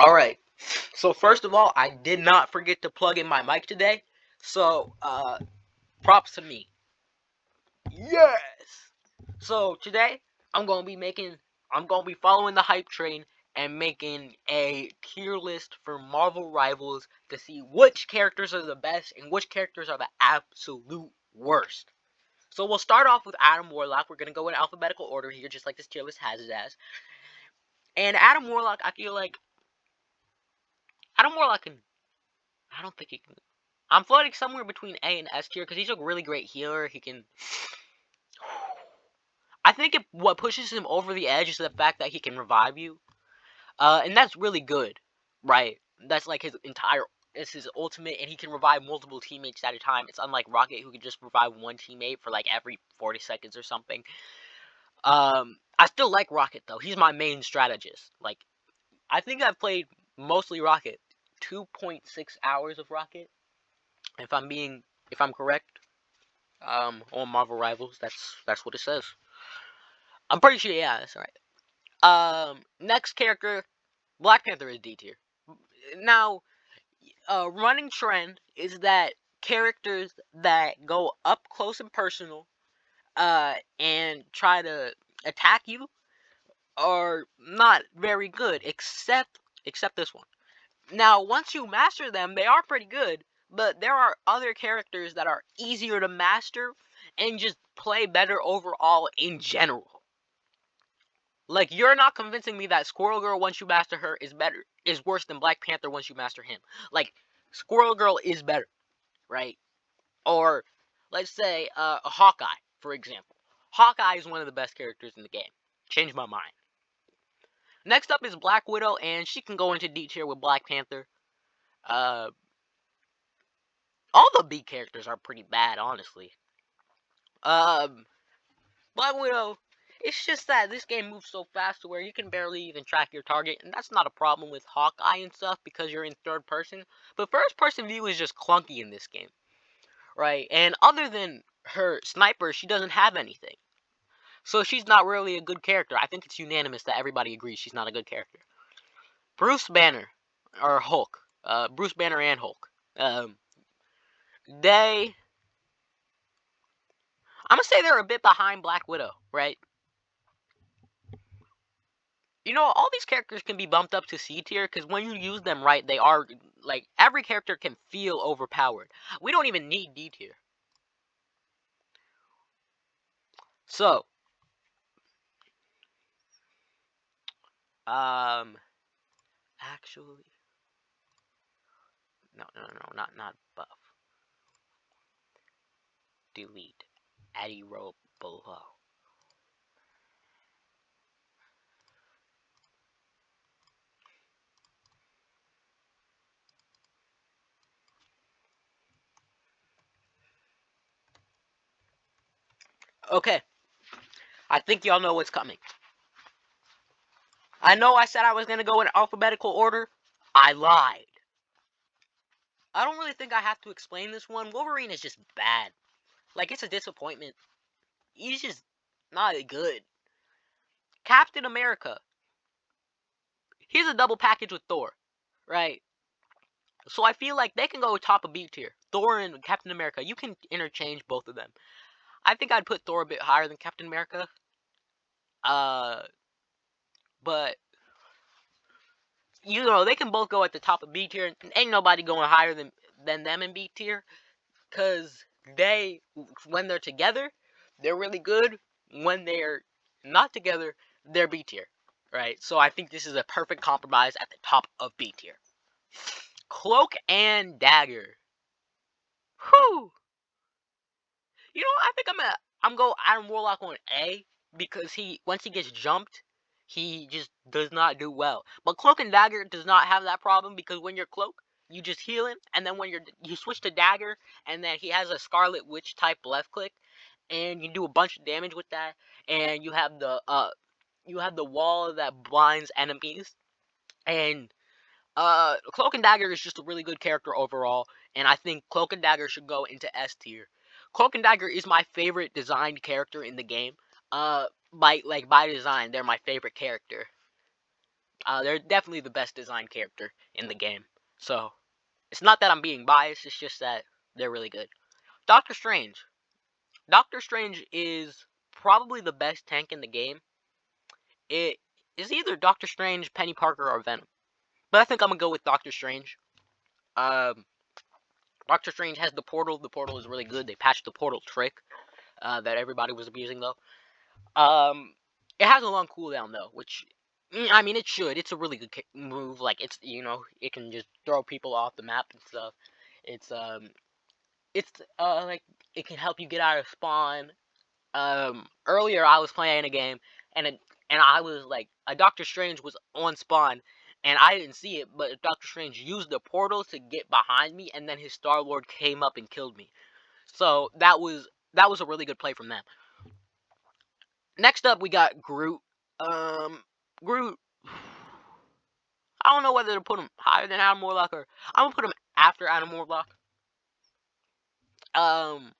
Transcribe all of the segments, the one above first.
Alright, so first of all, I did not forget to plug in my mic today, so, props to me. Yes! So, today, I'm gonna be making, I'm gonna be following the hype train and making a tier list for Marvel Rivals to see which characters are the best and which characters are the absolute worst. So we'll start off with Adam Warlock. We're gonna go in alphabetical order here, just like this tier list has it as. And Adam Warlock, I feel like Adam Warlock can. I don't think he can. I'm floating somewhere between A and S tier because he's a really great healer. He can. I think what pushes him over the edge is the fact that he can revive you, and that's really good, right? That's like his entire. It's his ultimate, and he can revive multiple teammates at a time. It's unlike Rocket, who can just revive one teammate for like every 40 seconds or something. I still like Rocket though. He's my main strategist. Like, I think I've played mostly Rocket, 2.6 hours of Rocket, if I'm correct. On Marvel Rivals. That's what it says. I'm pretty sure. Yeah, that's right. Next character, Black Panther is D tier. Now, running trend is that characters that go up close and personal, and try to attack you are not very good, except this one. Now, once you master them, they are pretty good, but there are other characters that are easier to master and just play better overall in general. Like, you're not convincing me that Squirrel Girl, once you master her, is worse than Black Panther once you master him. Like, Squirrel Girl is better, right? Or, let's say, Hawkeye, for example. Hawkeye is one of the best characters in the game. Changed my mind. Next up is Black Widow, and she can go into D tier with Black Panther. Uh, all the B characters are pretty bad, honestly. Um, Black Widow, it's just that this game moves so fast to where you can barely even track your target, and that's not a problem with Hawkeye and stuff because you're in third person. But first person view is just clunky in this game, right? And other than her sniper, she doesn't have anything. So she's not really a good character. I think it's unanimous that everybody agrees she's not a good character. Bruce Banner, or Hulk. Bruce Banner and Hulk. They I'm gonna say they're a bit behind Black Widow, right? You know, all these characters can be bumped up to C tier because when you use them right, they are like every character can feel overpowered. We don't even need D tier. So, um, actually, no, not buff. Delete. Addy row below. Okay, I think y'all know what's coming. I know I said I was gonna go in alphabetical order. I lied. I don't really think I have to explain this one. Wolverine is just bad. Like, it's a disappointment. He's just not good. Captain America. He's a double package with Thor, right? So I feel like they can go top of B tier. Thor and Captain America. You can interchange both of them. I think I'd put Thor a bit higher than Captain America. Uh, but you know they can both go at the top of B tier. Ain't nobody going higher than them in B tier, cause when they're together, they're really good. When they're not together, they're B tier, right? So I think this is a perfect compromise at the top of B tier. Cloak and Dagger. Whew. You know, I think I'm go Adam Warlock on A because once he gets jumped, he just does not do well. But Cloak and Dagger does not have that problem because when you're Cloak, you just heal him, and then when you switch to Dagger, and then he has a Scarlet Witch type left click, and you do a bunch of damage with that, and you have the wall that blinds enemies, and Cloak and Dagger is just a really good character overall, and I think Cloak and Dagger should go into S tier. Cloak and Dagger is my favorite designed character in the game. By design, they're my favorite character. They're definitely the best designed character in the game. So it's not that I'm being biased. It's just that they're really good. Doctor Strange. Doctor Strange is probably the best tank in the game. It is either Doctor Strange, Penny Parker, or Venom. But I think I'm gonna go with Doctor Strange. Um, Doctor Strange has the portal. The portal is really good. They patched the portal trick that everybody was abusing though. It has a long cooldown though, which I mean it should. It's a really good move. Like it's it can just throw people off the map and stuff. It's like it can help you get out of spawn. Earlier I was playing a game and I was like a Doctor Strange was on spawn and I didn't see it, but Doctor Strange used the portal to get behind me and then his Star Lord came up and killed me. So that was a really good play from them. Next up we got Groot. Groot, I don't know whether to put him higher than Adam Warlock or I'm gonna put him after Adam Warlock. Um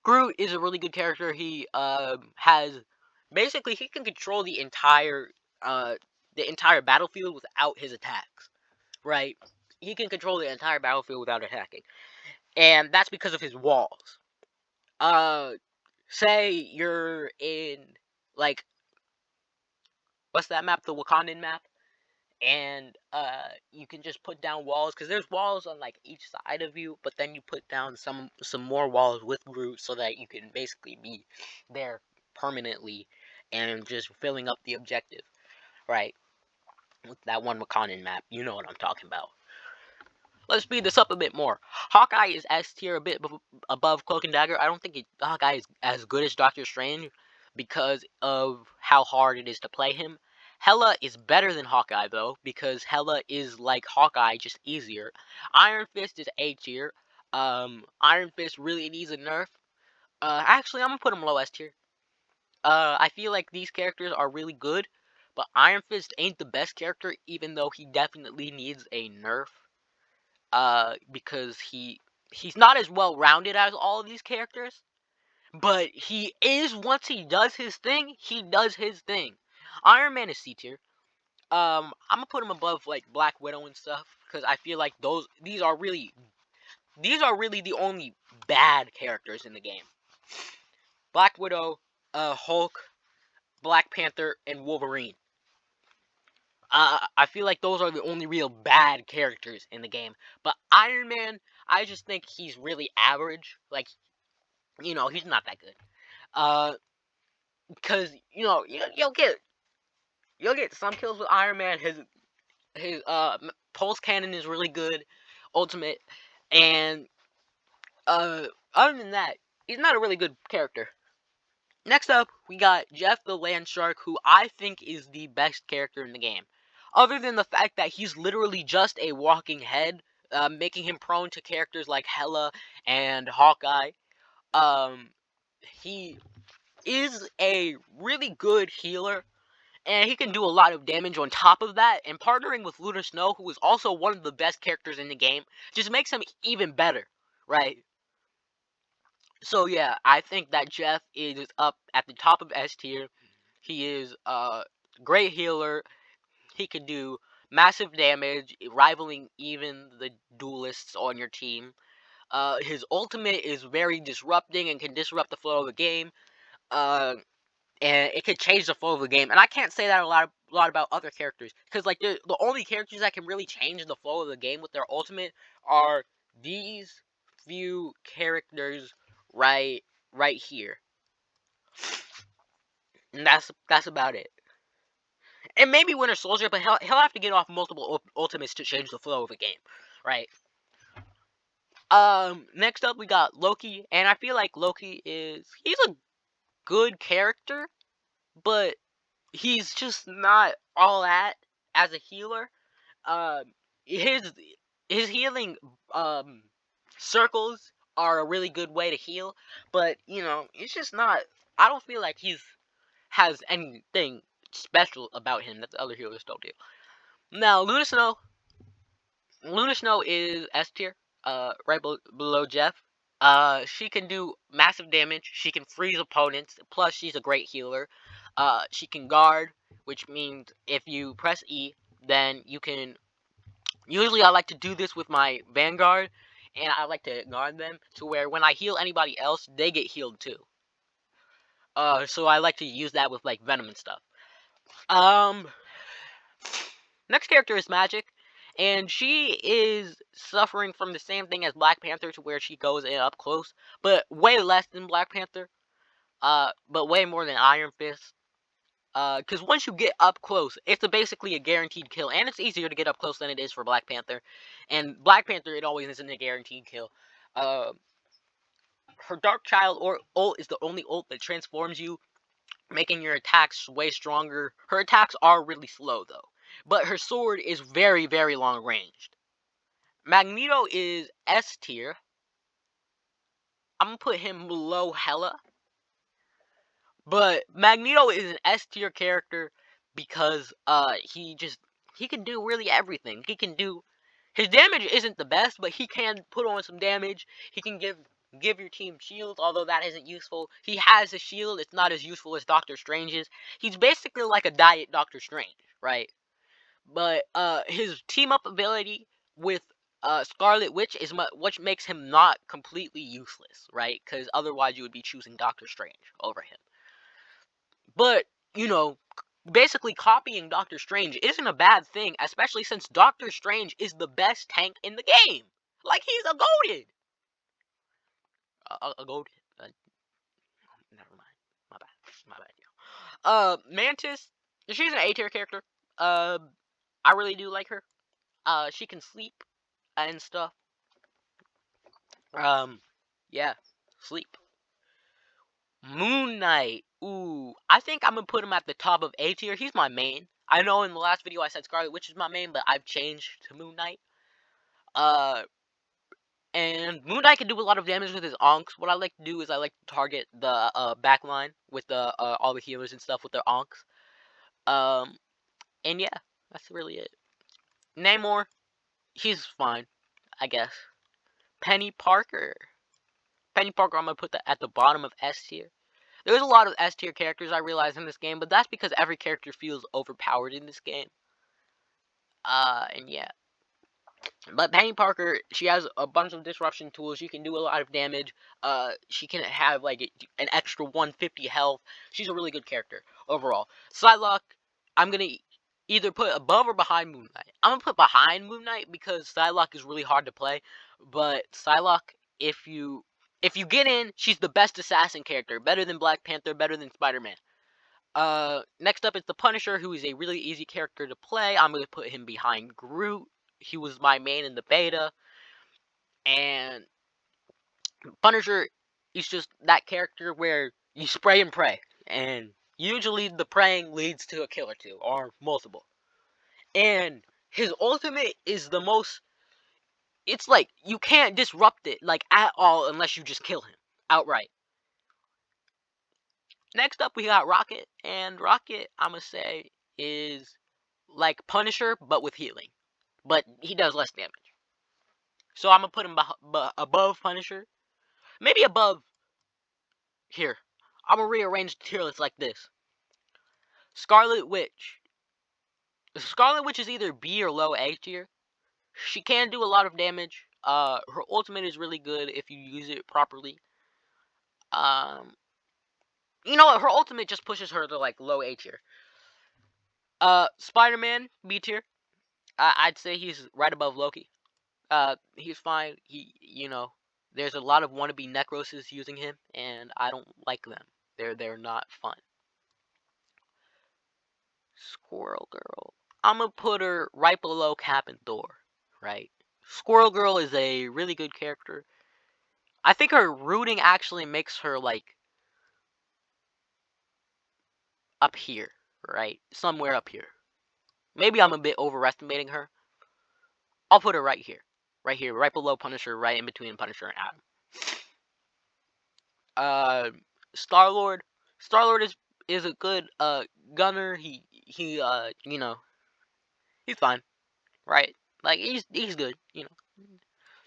Groot is a really good character. He has basically he can control uh the entire battlefield without his attacks, right? He can control the entire battlefield without attacking, and that's because of his walls. Uh, say you're in like what's that map? The Wakandan map, and you can just put down walls because there's walls on like each side of you, but then you put down some more walls with Groot so that you can basically be there permanently and just filling up the objective, right? With that one Wakandan map, you know what I'm talking about. Let's speed this up a bit more. Hawkeye is S tier, a bit above Cloak and Dagger. I don't think Hawkeye is as good as Doctor Strange because of how hard it is to play him. Hela is better than Hawkeye though because Hela is like Hawkeye, just easier. Iron Fist is A tier. Iron Fist really needs a nerf. Actually, I'm gonna put him low S tier. I feel like these characters are really good, but Iron Fist ain't the best character, even though he definitely needs a nerf because he's not as well rounded as all of these characters, but he is once he does his thing, he does his thing. Iron Man is C tier. I'm gonna put him above like Black Widow and stuff because I feel like these are really the only bad characters in the game. Black Widow, Hulk, Black Panther, and Wolverine. I feel like those are the only real bad characters in the game. But Iron Man, I just think he's really average. Like, he's not that good. Because you'll get some kills with Iron Man. His pulse cannon is really good, ultimate, and other than that, he's not a really good character. Next up, we got Jeff the Land Shark, who I think is the best character in the game. Other than the fact that he's literally just a walking head, making him prone to characters like Hela and Hawkeye. He is a really good healer, and he can do a lot of damage on top of that. And partnering with Luna Snow, who is also one of the best characters in the game, just makes him even better, right? So yeah, I think that Jeff is up at the top of S tier. He is a great healer. He can do massive damage, rivaling even the duelists on your team. His ultimate is very disrupting and can disrupt the flow of the game. Uh, and it can change the flow of the game. And I can't say that a lot about other characters because like the only characters that can really change the flow of the game with their ultimate are these few characters right here. And that's about it. And maybe Winter Soldier, but he'll have to get off multiple ultimates to change the flow of the game, right? Next up we got Loki, and I feel like he's a good character, but he's just not all that as a healer. His healing circles are a really good way to heal, but it's just not. I don't feel like has anything special about him that the other healers don't do. Now, Luna Snow is S tier, right below Jeff. She can do massive damage. She can freeze opponents. Plus, she's a great healer. She can guard, which means if you press E, then you can. Usually, I like to do this with my Vanguard, and I like to guard them to where when I heal anybody else, they get healed too. So I like to use that with like Venom and stuff. Um, Next character is Magic, and she is suffering from the same thing as Black Panther, to where she goes in up close, but way less than Black Panther. But way more than Iron Fist. Because once you get up close, it's basically a guaranteed kill, and it's easier to get up close than it is for Black Panther. And Black Panther, it always isn't a guaranteed kill. Uh, Her Dark Child or ult is the only ult that transforms you, making your attacks way stronger. Her attacks are really slow though, but her sword is very, very long ranged. Magneto is S tier. I'm gonna put him below Hela. But Magneto is an S tier character because he can do really everything. He can do his damage isn't the best, but he can put on some damage. He can give your team shields, although that isn't useful. He has a shield, it's not as useful as Doctor Strange's. He's basically like a diet Doctor Strange, right? But his team up ability with Scarlet Witch is what makes him not completely useless, right? Because otherwise you would be choosing Doctor Strange over him. But, you know, basically copying Doctor Strange isn't a bad thing, especially since Doctor Strange is the best tank in the game. Like, he's a goated. A goated. Never mind. My bad. My bad. Mantis, she's an A tier character. I really do like her. She can sleep and stuff. Yeah, sleep. Moon Knight. Ooh, I think I'm gonna put him at the top of A tier. He's my main. I know in the last video I said Scarlet Witch is my main, but I've changed to Moon Knight. And Moon Knight can do a lot of damage with his onks. What I like to do is I like to target the back line with the all the healers and stuff with their onks. And yeah, that's really it. Namor, he's fine, I guess. Penny Parker. Penny Parker, I'm gonna put that at the bottom of S tier. There's a lot of S tier characters I realize in this game, but that's because every character feels overpowered in this game. And yeah. But Penny Parker, she has a bunch of disruption tools. She can do a lot of damage. She can have like an extra 150 health. She's a really good character overall. Psylocke, I'm gonna either put above or behind Moon Knight. I'm gonna put behind Moon Knight because Psylocke is really hard to play. But Psylocke, if you get in, she's the best assassin character. Better than Black Panther, better than Spider-Man. Next up is the Punisher, who is a really easy character to play. I'm going to put him behind Groot. He was my main in the beta. And Punisher is just that character where you spray and pray. And usually the praying leads to a kill or two, or multiple. And his ultimate is the most... It's like, you can't disrupt it, like, at all, unless you just kill him. Outright. Next up, we got Rocket. And Rocket, I'm going to say, is like Punisher, but with healing. But he does less damage. So I'm going to put him above Punisher. Maybe above... Here. I'm going to rearrange the tier list like this. Scarlet Witch. Scarlet Witch is either B or low A tier. She can do a lot of damage. Her ultimate is really good if you use it properly. You know what? Her ultimate just pushes her to like low A tier. Spider-Man, B tier. I'd say he's right above Loki. He's fine. There's a lot of wannabe Necroses using him, and I don't like them. They're not fun. Squirrel Girl. I'm gonna put her right below Cap and Thor, right? Squirrel Girl is a really good character. I think her rooting actually makes her, like, up here, right? Somewhere up here. Maybe I'm a bit overestimating her. I'll put her right here. Right here, right below Punisher, right in between Punisher and Adam. Star-Lord. Star-Lord is a good gunner. He's fine, right? Like, he's good,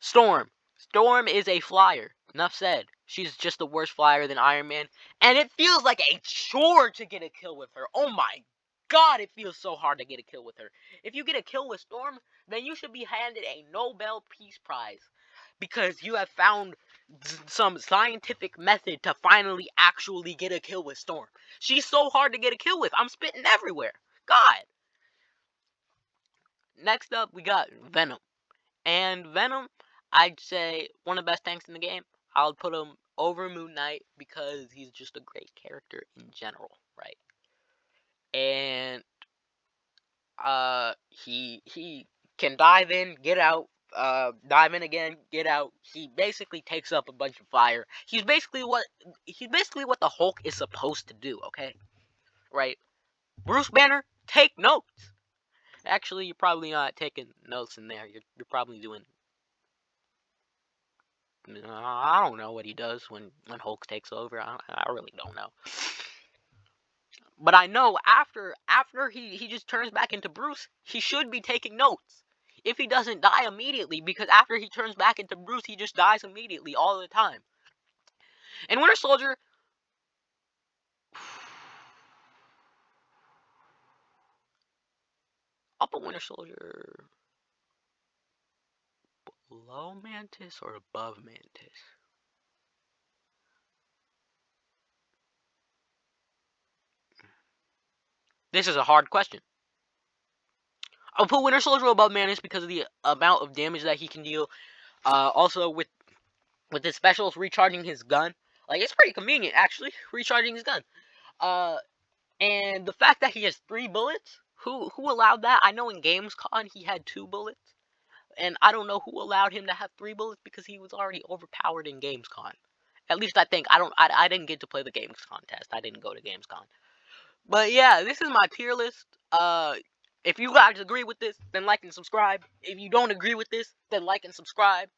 Storm. Storm is a flyer. Enough said. She's just a worse flyer than Iron Man. And it feels like a chore to get a kill with her. Oh my god, it feels so hard to get a kill with her. If you get a kill with Storm, then you should be handed a Nobel Peace Prize. Because you have found some scientific method to finally actually get a kill with Storm. She's so hard to get a kill with. I'm spitting everywhere. God. Next up, we got Venom. And Venom, I'd say one of the best tanks in the game. I'll put him over Moon Knight because he's just a great character in general, right? And he can dive in, get out, dive in again, get out. He basically takes up a bunch of fire. He's basically what the Hulk is supposed to do, okay? Right? Bruce Banner, take notes. Actually, you're probably not taking notes in there. You're probably doing I don't know what he does when Hulk takes over. I really don't know. But I know after he just turns back into Bruce, he should be taking notes. If he doesn't die immediately, because after he turns back into Bruce, he just dies immediately all the time. And Winter Soldier, I'll put Winter Soldier below Mantis or above Mantis. This is a hard question. I'll put Winter Soldier above Mantis because of the amount of damage that he can deal. Also with his specials, recharging his gun. Like, it's pretty convenient, actually, recharging his gun. And the fact that he has 3 bullets, who allowed that? I know in GamesCon he had 2 bullets. And I don't know who allowed him to have 3 bullets because he was already overpowered in GamesCon. At least I think. I didn't get to play the GamesCon test. I didn't go to GamesCon. But yeah, this is my tier list. If you guys agree with this, then like and subscribe. If you don't agree with this, then like and subscribe.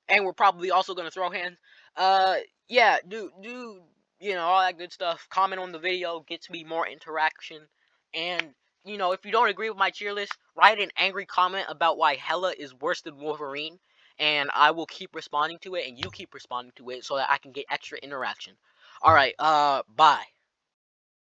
And we're probably also gonna throw hands. Yeah, do all that good stuff. Comment on the video, gets me more interaction. And if you don't agree with my tier list, write an angry comment about why Hela is worse than Wolverine, and I will keep responding to it, and you keep responding to it, so that I can get extra interaction. All right, bye.